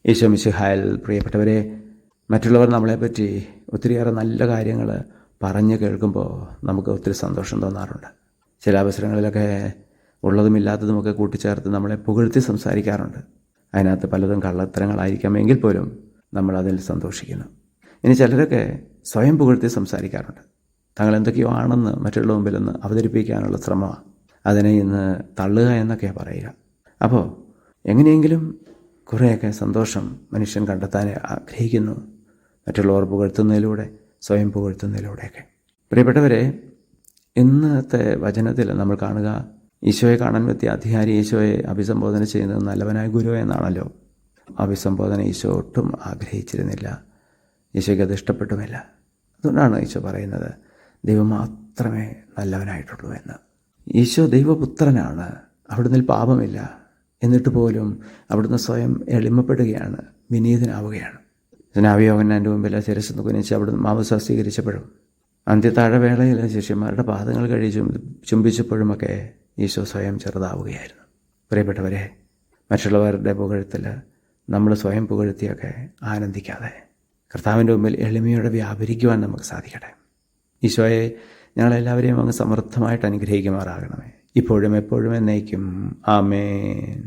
ഈശോ മിശിഹായിൽ പ്രിയപ്പെട്ടവരെ, മറ്റുള്ളവർ നമ്മളെപ്പറ്റി ഒത്തിരിയേറെ നല്ല കാര്യങ്ങൾ പറഞ്ഞു കേൾക്കുമ്പോൾ നമുക്ക് ഒത്തിരി സന്തോഷം തോന്നാറുണ്ട്. ചില അവസരങ്ങളിലൊക്കെ ഉള്ളതുമില്ലാത്തതുമൊക്കെ കൂട്ടിച്ചേർത്ത് നമ്മളെ പുകഴ്ത്തി സംസാരിക്കാറുണ്ട്. അതിനകത്ത് പലതും കള്ളത്തരങ്ങളായിരിക്കാമെങ്കിൽ പോലും നമ്മളതിൽ സന്തോഷിക്കുന്നു. ഇനി ചിലരൊക്കെ സ്വയം പുകഴ്ത്തി സംസാരിക്കാറുണ്ട്. തങ്ങൾ എന്തൊക്കെയോ ആണെന്ന് മറ്റുള്ള മുമ്പിലൊന്ന് അവതരിപ്പിക്കാനുള്ള ശ്രമമാണ്. അതിനെ ഇന്ന് തള്ളുക എന്നൊക്കെയാണ് പറയുക. അപ്പോൾ എങ്ങനെയെങ്കിലും കുറേയൊക്കെ സന്തോഷം മനുഷ്യൻ കണ്ടെത്താൻ ആഗ്രഹിക്കുന്നു, മറ്റുള്ളവർ പുകഴ്ത്തുന്നതിലൂടെ, സ്വയം പുകഴ്ത്തുന്നതിലൂടെയൊക്കെ. പ്രിയപ്പെട്ടവരെ, ഇന്നത്തെ വചനത്തിൽ നമ്മൾ കാണുക, ഈശോയെ കാണാൻ എത്തിയ അധികാരി ഈശോയെ അഭിസംബോധന ചെയ്യുന്നത് നല്ലവനായ ഗുരു എന്നാണല്ലോ. അഭിസംബോധന ഈശോ ഒട്ടും ആഗ്രഹിച്ചിരുന്നില്ല. ഈശോയ്ക്ക് അത് ഇഷ്ടപ്പെട്ടുമില്ല. അതുകൊണ്ടാണ് ഈശോ പറയുന്നത് ദൈവം മാത്രമേ നല്ലവനായിട്ടുള്ളൂ എന്ന്. ഈശോ ദൈവപുത്രനാണ്, അവിടുന്ന് പാപമില്ല. എന്നിട്ട് പോലും അവിടുന്ന് സ്വയം എളിമപ്പെടുകയാണ്, വിനീതനാവുകയാണ്. സ്നാപയോഹന്നാൻ്റെ മുമ്പിൽ ശിരസ്സെന്ന് കുനിച്ച് അവിടുന്ന് മാംസം സ്വീകരിച്ചപ്പോഴും അന്ത്യത്താഴവേളയിൽ ശിഷ്യന്മാരുടെ പാദങ്ങൾ കഴിച്ച് ചുംബിച്ചപ്പോഴുമൊക്കെ ഈശോ സ്വയം ചെറുതാവുകയായിരുന്നു. പ്രിയപ്പെട്ടവരെ, മറ്റുള്ളവരുടെ പുകഴ്ത്തൽ നമ്മൾ സ്വയം പുകഴ്ത്തിയൊക്കെ ആനന്ദിക്കാതെ കർത്താവിൻ്റെ മുമ്പിൽ എളിമയോടെ വ്യാപരിക്കുവാൻ നമുക്ക് സാധിക്കട്ടെ. ഈശോയെ ഞങ്ങളെല്ലാവരെയും അങ്ങ് സമൃദ്ധമായിട്ട് അനുഗ്രഹിക്കുമാറാകണമേ, ഇപ്പോഴും എപ്പോഴും എന്നേക്കും. ആമേൻ.